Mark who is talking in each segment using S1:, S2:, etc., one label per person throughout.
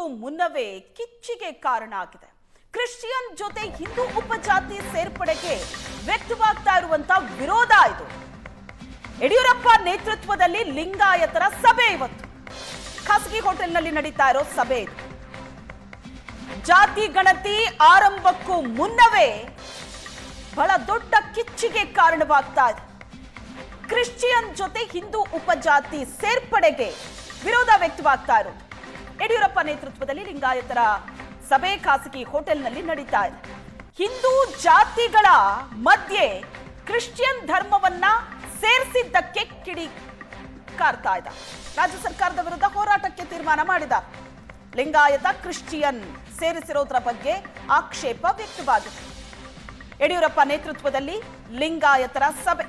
S1: ಆರಂಭಕ್ಕೂ ಮುನ್ನವೇ ಕಿಚ್ಚಿಗೆ ಕಾರಣ ಆಗಿದೆ. ಕ್ರಿಶ್ಚಿಯನ್ ಜೊತೆ ಹಿಂದೂ ಉಪಜಾತಿ ಸೇರ್ಪಡೆಗೆ ವ್ಯಕ್ತವಾಗ್ತಾ ಇರುವಂತ ವಿರೋಧ ಇದು. ಯಡಿಯೂರಪ್ಪ ನೇತೃತ್ವದಲ್ಲಿ ಲಿಂಗಾಯತರ ಸಭೆ ಇವತ್ತು ಖಾಸಗಿ ಹೋಟೆಲ್ನಲ್ಲಿ ನಡೀತಾ ಇರೋ ಸಭೆ ಇದು. ಜಾತಿ ಗಣತಿ ಆರಂಭಕ್ಕೂ ಮುನ್ನವೇ ಬಹಳ ದೊಡ್ಡ ಕಿಚ್ಚಿಗೆ ಕಾರಣವಾಗ್ತಾ ಇದೆ. ಕ್ರಿಶ್ಚಿಯನ್ ಜೊತೆ ಹಿಂದೂ ಉಪಜಾತಿ ಸೇರ್ಪಡೆಗೆ ವಿರೋಧ ವ್ಯಕ್ತವಾಗ್ತಾ ಇರೋದು. ಯಡಿಯೂರಪ್ಪ ನೇತೃತ್ವದಲ್ಲಿ ಲಿಂಗಾಯತರ ಸಭೆ ಖಾಸಗಿ ಹೋಟೆಲ್ನಲ್ಲಿ ನಡೀತಾ ಇದೆ. ಹಿಂದೂ ಜಾತಿಗಳ ಮಧ್ಯೆ ಕ್ರಿಶ್ಚಿಯನ್ ಧರ್ಮವನ್ನ ಸೇರಿಸಿದ್ದಕ್ಕೆ ಕಿಡಿಕಾರ್ತಾ ಇದೆ. ರಾಜ್ಯ ಸರ್ಕಾರದ ವಿರುದ್ಧ ಹೋರಾಟಕ್ಕೆ ತೀರ್ಮಾನ ಮಾಡಿದ್ದಾರೆ. ಲಿಂಗಾಯತ ಕ್ರಿಶ್ಚಿಯನ್ ಸೇರಿಸಿರೋದ್ರ ಬಗ್ಗೆ ಆಕ್ಷೇಪ ವ್ಯಕ್ತವಾಗಿದೆ. ಯಡಿಯೂರಪ್ಪ ನೇತೃತ್ವದಲ್ಲಿ ಲಿಂಗಾಯತರ ಸಭೆ.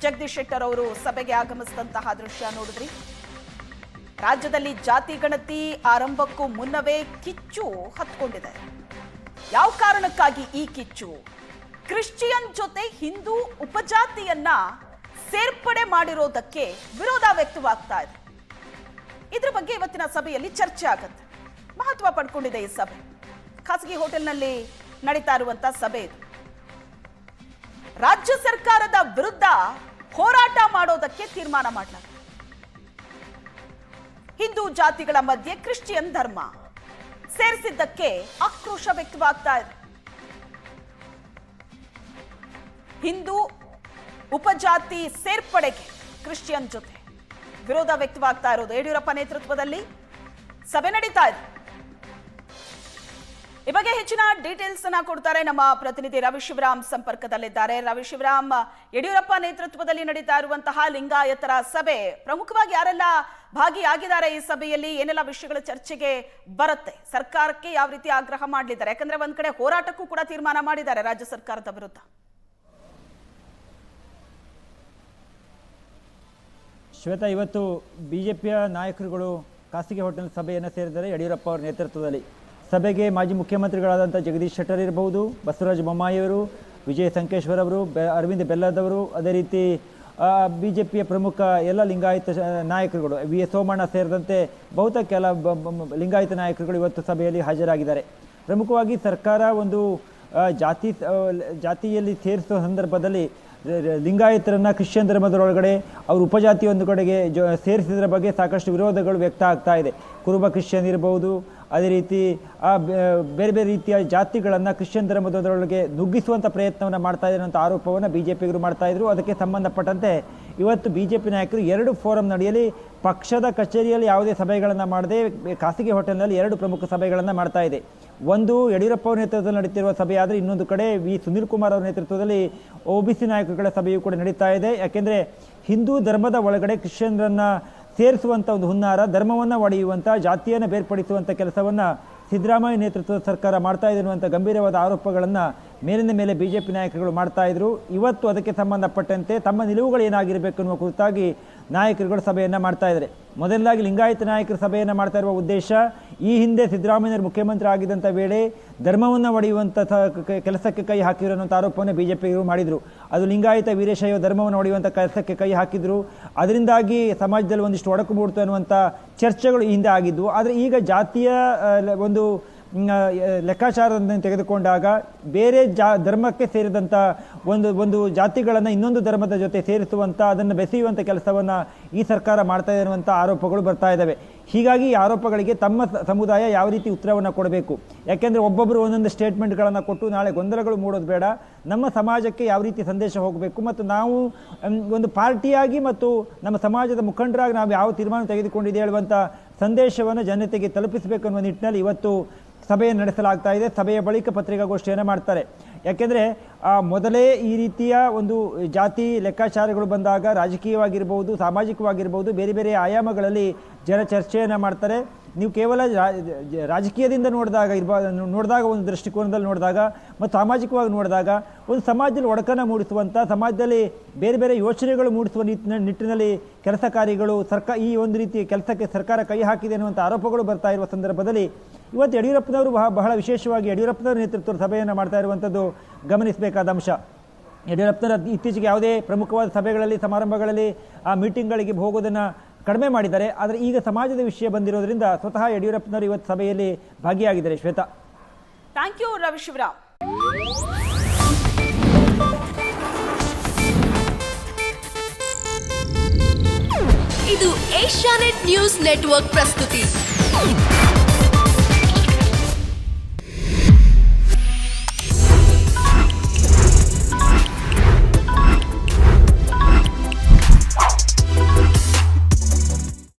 S1: ಜಗದೀಶ್ ಶೆಟ್ಟರ್ ಅವರು ಸಭೆಗೆ ಆಗಮಿಸಿದಂತಹ ದೃಶ್ಯ ನೋಡಿದ್ರಿ. ರಾಜ್ಯದಲ್ಲಿ ಜಾತಿ ಗಣತಿ ಆರಂಭಕ್ಕೂ ಮುನ್ನವೇ ಕಿಚ್ಚು ಹತ್ಕೊಂಡಿದೆ. ಯಾವ ಕಾರಣಕ್ಕಾಗಿ ಈ ಕಿಚ್ಚು? ಕ್ರಿಶ್ಚಿಯನ್ ಜೊತೆ ಹಿಂದೂ ಉಪಜಾತಿಯನ್ನ ಸೇರ್ಪಡೆ ಮಾಡಿರೋದಕ್ಕೆ ವಿರೋಧ ವ್ಯಕ್ತವಾಗ್ತಾ ಇದೆ. ಇದ್ರ ಬಗ್ಗೆ ಇವತ್ತಿನ ಸಭೆಯಲ್ಲಿ ಚರ್ಚೆ ಆಗುತ್ತೆ. ಮಹತ್ವ ಪಡ್ಕೊಂಡಿದೆ ಈ ಸಭೆ. ಖಾಸಗಿ ಹೋಟೆಲ್ನಲ್ಲಿ ನಡೀತಾ ಇರುವಂತಹ ಸಭೆ ಇದು. ರಾಜ್ಯ ಸರ್ಕಾರದ ವಿರುದ್ಧ ಹೋರಾಟ ಮಾಡೋದಕ್ಕೆ ತೀರ್ಮಾನ ಮಾಡಲಾಗಿದೆ. ಹಿಂದೂ ಜಾತಿಗಳ ಮಧ್ಯೆ ಕ್ರಿಶ್ಚಿಯನ್ ಧರ್ಮ ಸೇರಿಸಿದ್ದಕ್ಕೆ ಆಕ್ರೋಶ ವ್ಯಕ್ತವಾಗ್ತಾ ಇದೆ. ಹಿಂದೂ ಉಪಜಾತಿ ಸೇರ್ಪಡೆಗೆ ಕ್ರಿಶ್ಚಿಯನ್ ಜೊತೆ ವಿರೋಧ ವ್ಯಕ್ತವಾಗ್ತಾ ಇರೋದು. ಯಡಿಯೂರಪ್ಪ ನೇತೃತ್ವದಲ್ಲಿ ಸಭೆ ನಡೀತಾ ಇದೆ. ಈ ಬಗ್ಗೆ ಹೆಚ್ಚಿನ ಡೀಟೇಲ್ಸ್ ಅನ್ನ ಕೊಡ್ತಾರೆ ನಮ್ಮ ಪ್ರತಿನಿಧಿ ರವಿ ಶಿವರಾಮ್ ಸಂಪರ್ಕದಲ್ಲಿದ್ದಾರೆ. ರವಿ ಶಿವರಾಮ್, ಯಡಿಯೂರಪ್ಪ ನೇತೃತ್ವದಲ್ಲಿ ನಡೀತಾ ಇರುವಂತಹ ಲಿಂಗಾಯತರ ಸಭೆ, ಪ್ರಮುಖವಾಗಿ ಯಾರೆಲ್ಲ ಭಾಗಿಯಾಗಿದ್ದಾರೆ ಈ ಸಭೆಯಲ್ಲಿ? ಏನೆಲ್ಲ ವಿಷಯಗಳ ಚರ್ಚೆಗೆ ಬರುತ್ತೆ? ಸರ್ಕಾರಕ್ಕೆ ಯಾವ ರೀತಿ ಆಗ್ರಹ ಮಾಡಲಿದ್ದಾರೆ? ಯಾಕಂದ್ರೆ ಒಂದ್ ಕಡೆ ಹೋರಾಟಕ್ಕೂ ಕೂಡ ತೀರ್ಮಾನ ಮಾಡಿದ್ದಾರೆ ರಾಜ್ಯ ಸರ್ಕಾರದ ವಿರುದ್ಧ.
S2: ಶ್ವೇತಾ, ಇವತ್ತು ಬಿಜೆಪಿಯ ನಾಯಕರುಗಳು ಖಾಸಗಿ ಹೋಟೆಲ್ ಸಭೆಯನ್ನು ಸೇರಿದ್ದಾರೆ. ಯಡಿಯೂರಪ್ಪ ಅವರ ನೇತೃತ್ವದಲ್ಲಿ ಸಭೆಗೆ ಮಾಜಿ ಮುಖ್ಯಮಂತ್ರಿಗಳಾದಂಥ ಜಗದೀಶ್ ಶೆಟ್ಟರ್ ಇರಬಹುದು, ಬಸವರಾಜ ಬೊಮ್ಮಾಯಿಯವರು, ವಿಜಯ ಸಂಕೇಶ್ವರ್ ಅವರು, ಅರವಿಂದ ಬೆಲ್ಲದವರು, ಅದೇ ರೀತಿ ಬಿಜೆಪಿಯ ಪ್ರಮುಖ ಎಲ್ಲ ಲಿಂಗಾಯತ ನಾಯಕರುಗಳು, ವಿ ಎಸ್ ಸೋಮಣ್ಣ ಸೇರಿದಂತೆ ಬಹುತೇಕ ಎಲ್ಲ ಲಿಂಗಾಯತ ನಾಯಕರುಗಳು ಇವತ್ತು ಸಭೆಯಲ್ಲಿ ಹಾಜರಾಗಿದ್ದಾರೆ. ಪ್ರಮುಖವಾಗಿ ಸರ್ಕಾರ ಒಂದು ಜಾತಿಯಲ್ಲಿ ಸೇರಿಸುವ ಸಂದರ್ಭದಲ್ಲಿ ಲಿಂಗಾಯತರನ್ನ ಕ್ರಿಶ್ಚಿಯನ್ ಧರ್ಮದೊಳಗಡೆ ಅವರು ಉಪಜಾತಿ ಒಂದು ಕಡೆಗೆ ಸೇರಿಸಿದ್ರ ಬಗ್ಗೆ ಸಾಕಷ್ಟು ವಿರೋಧಗಳು ವ್ಯಕ್ತ ಆಗ್ತಾ ಇದೆ. ಕುರುಬ ಕ್ರಿಶ್ಚಿಯನ್ ಇರಬಹುದು, ಅದೇ ರೀತಿ ಬೇರೆ ಬೇರೆ ರೀತಿಯ ಜಾತಿಗಳನ್ನು ಕ್ರಿಶ್ಚಿಯನ್ ಧರ್ಮದೊಳಗೆ ನುಗ್ಗಿಸುವಂಥ ಪ್ರಯತ್ನವನ್ನು ಮಾಡ್ತಾ ಇದ್ದಾರೆ ಅಂತ ಆರೋಪವನ್ನು ಬಿಜೆಪಿಗರು ಮಾಡ್ತಾ ಇದ್ರು. ಅದಕ್ಕೆ ಸಂಬಂಧಪಟ್ಟಂತೆ ಇವತ್ತು ಬಿಜೆಪಿ ನಾಯಕರು 2 ಫೋರಂ ನಡೆಯಲಿ ಪಕ್ಷದ ಕಚೇರಿಯಲ್ಲಿ ಯಾವುದೇ ಸಭೆಗಳನ್ನು ಮಾಡದೆ ಖಾಸಗಿ ಹೋಟೆಲ್ನಲ್ಲಿ 2 ಪ್ರಮುಖ ಸಭೆಗಳನ್ನು ಮಾಡ್ತಾ ಇದೆ. ಒಂದು ಯಡಿಯೂರಪ್ಪ ಅವರ ನೇತೃತ್ವದಲ್ಲಿ ನಡೀತಿರುವ ಸಭೆ ಆದರೆ, ಇನ್ನೊಂದು ಕಡೆ ವಿ ಸುನೀಲ್ ಕುಮಾರ್ ಅವರ ನೇತೃತ್ವದಲ್ಲಿ OBC ನಾಯಕರುಗಳ ಸಭೆಯೂ ಕೂಡ ನಡೀತಾ ಇದೆ. ಯಾಕೆಂದರೆ ಹಿಂದೂ ಧರ್ಮದ ಒಳಗಡೆ ಕ್ರಿಶ್ಚಿಯನ್ರನ್ನ ಸೇರಿಸುವಂಥ ಒಂದು ಹುನ್ನಾರ, ಧರ್ಮವನ್ನು ಒಡೆಯುವಂಥ, ಜಾತಿಯನ್ನು ಬೇರ್ಪಡಿಸುವಂಥ ಕೆಲಸವನ್ನು ಸಿದ್ದರಾಮಯ್ಯ ನೇತೃತ್ವದ ಸರ್ಕಾರ ಮಾಡ್ತಾ ಇದೆ ಅನ್ನುವಂಥ ಗಂಭೀರವಾದ ಆರೋಪಗಳನ್ನು ಮೇಲಿನ ಮೇಲೆ ಬಿಜೆಪಿ ನಾಯಕರುಗಳು ಮಾಡ್ತಾ ಇದ್ರು. ಇವತ್ತು ಅದಕ್ಕೆ ಸಂಬಂಧಪಟ್ಟಂತೆ ತಮ್ಮ ನಿಲುವುಗಳು ಏನಾಗಿರಬೇಕು ಅನ್ನುವ ಕುರಿತಾಗಿ ನಾಯಕರುಗಳು ಸಭೆಯನ್ನು ಮಾಡ್ತಾ ಇದ್ದಾರೆ. ಮೊದಲಾಗಿ ಲಿಂಗಾಯತ ನಾಯಕರು ಸಭೆಯನ್ನು ಮಾಡ್ತಾ ಇರುವ ಉದ್ದೇಶ, ಈ ಹಿಂದೆ ಸಿದ್ದರಾಮಯ್ಯರು ಮುಖ್ಯಮಂತ್ರಿ ಆಗಿದ್ದಂಥ ವೇಳೆ ಧರ್ಮವನ್ನು ಒಡೆಯುವಂಥ ಕೆಲಸಕ್ಕೆ ಕೈ ಹಾಕಿದ್ರು ಅನ್ನುವಂಥ ಆರೋಪವನ್ನು ಬಿಜೆಪಿಗರು ಮಾಡಿದರು. ಅದು ಲಿಂಗಾಯತ ವೀರಶೈವ ಧರ್ಮವನ್ನು ಒಡೆಯುವಂಥ ಕೆಲಸಕ್ಕೆ ಕೈ ಹಾಕಿದ್ರು. ಅದರಿಂದಾಗಿ ಸಮಾಜದಲ್ಲಿ ಒಂದಿಷ್ಟು ಒಡಕು ಮೂಡ್ತು ಅನ್ನುವಂಥ ಚರ್ಚೆಗಳು ಈ ಹಿಂದೆ ಆಗಿದ್ವು. ಆದರೆ ಈಗ ಜಾತಿಯ ಒಂದು ಲೆಕ್ಕಾಚಾರವನ್ನು ತೆಗೆದುಕೊಂಡಾಗ ಬೇರೆ ಧರ್ಮಕ್ಕೆ ಸೇರಿದಂಥ ಒಂದು ಜಾತಿಗಳನ್ನು ಇನ್ನೊಂದು ಧರ್ಮದ ಜೊತೆ ಸೇರಿಸುವಂಥ, ಅದನ್ನು ಬೆಸೆಯುವಂಥ ಕೆಲಸವನ್ನು ಈ ಸರ್ಕಾರ ಮಾಡ್ತಾ ಇದೆ ಅನ್ನುವಂಥ ಆರೋಪಗಳು ಬರ್ತಾ ಇದ್ದಾವೆ. ಹೀಗಾಗಿ ಈ ಆರೋಪಗಳಿಗೆ ತಮ್ಮ ಸಮುದಾಯ ಯಾವ ರೀತಿ ಉತ್ತರವನ್ನು ಕೊಡಬೇಕು? ಯಾಕೆಂದರೆ ಒಬ್ಬೊಬ್ಬರು ಒಂದೊಂದು ಸ್ಟೇಟ್ಮೆಂಟ್ಗಳನ್ನು ಕೊಟ್ಟು ನಾಳೆ ಗೊಂದಲಗಳು ಮೂಡೋದು ಬೇಡ. ನಮ್ಮ ಸಮಾಜಕ್ಕೆ ಯಾವ ರೀತಿ ಸಂದೇಶ ಹೋಗಬೇಕು ಮತ್ತು ನಾವು ಒಂದು ಪಾರ್ಟಿಯಾಗಿ ಮತ್ತು ನಮ್ಮ ಸಮಾಜದ ಮುಖಂಡರಾಗಿ ನಾವು ಯಾವ ತೀರ್ಮಾನ ತೆಗೆದುಕೊಂಡಿದೆ ಹೇಳುವಂಥ ಸಂದೇಶವನ್ನು ಜನತೆಗೆ ತಲುಪಿಸಬೇಕು ಅನ್ನುವ ನಿಟ್ಟಿನಲ್ಲಿ ಇವತ್ತು ಸಭೆಯನ್ನು ನಡೆಸಲಾಗ್ತಾ ಇದೆ. ಸಭೆಯ ಬಳಿಕ ಪತ್ರಿಕಾಗೋಷ್ಠಿಯನ್ನು ಮಾಡ್ತಾರೆ. ಯಾಕೆಂದರೆ ಮೊದಲೇ ಈ ರೀತಿಯ ಒಂದು ಜಾತಿ ಲೆಕ್ಕಾಚಾರಗಳು ಬಂದಾಗ ರಾಜಕೀಯವಾಗಿರ್ಬೋದು, ಸಾಮಾಜಿಕವಾಗಿರ್ಬೋದು, ಬೇರೆ ಬೇರೆ ಆಯಾಮಗಳಲ್ಲಿ ಜನ ಚರ್ಚೆಯನ್ನು ಮಾಡ್ತಾರೆ. ನೀವು ಕೇವಲ ರಾಜಕೀಯದಿಂದ ನೋಡಿದಾಗ ಒಂದು ದೃಷ್ಟಿಕೋನದಲ್ಲಿ ನೋಡಿದಾಗ ಮತ್ತು ಸಾಮಾಜಿಕವಾಗಿ ನೋಡಿದಾಗ ಒಂದು ಸಮಾಜದಲ್ಲಿ ಒಡಕನ್ನು ಮೂಡಿಸುವಂಥ, ಸಮಾಜದಲ್ಲಿ ಬೇರೆ ಬೇರೆ ಯೋಚನೆಗಳು ಮೂಡಿಸುವ ನಿಟ್ಟಿನಲ್ಲಿ ಕೆಲಸ ಕಾರ್ಯಗಳು ಈ ಒಂದು ರೀತಿಯ ಕೆಲಸಕ್ಕೆ ಸರ್ಕಾರ ಕೈ ಹಾಕಿದೆ ಅನ್ನುವಂಥ ಆರೋಪಗಳು ಬರ್ತಾ ಇರುವ ಸಂದರ್ಭದಲ್ಲಿ ಇವತ್ತು ಯಡಿಯೂರಪ್ಪನವರು ಬಹಳ ವಿಶೇಷವಾಗಿ ಯಡಿಯೂರಪ್ಪನವರ ನೇತೃತ್ವದ ಸಭೆಯನ್ನು ಮಾಡ್ತಾ ಇರುವಂಥದ್ದು ಗಮನಿಸಬೇಕಾದ ಅಂಶ. ಯಡಿಯೂರಪ್ಪನವರ ಇತ್ತೀಚೆಗೆ ಯಾವುದೇ ಪ್ರಮುಖವಾದ ಸಭೆಗಳಲ್ಲಿ, ಸಮಾರಂಭಗಳಲ್ಲಿ, ಆ ಮೀಟಿಂಗ್ಗಳಿಗೆ ಹೋಗೋದನ್ನು ಕಡಿಮೆ ಮಾಡಿದ್ದಾರೆ. ಆದರೆ ಈಗ ಸಮಾಜದ ವಿಷಯ ಬಂದಿರೋದ್ರಿಂದ ಸ್ವತಃ ಯಡಿಯೂರಪ್ಪನವರು ಇವತ್ತು ಸಭೆಯಲ್ಲಿ ಭಾಗಿಯಾಗಿದ್ದಾರೆ. Shweta,
S1: thank you Ravi Shivaram.
S3: ಇದು ಏಷ್ಯಾನೆಟ್ ನ್ಯೂಸ್ ನೆಟ್ವರ್ಕ್ ಪ್ರಸ್ತುತಿ.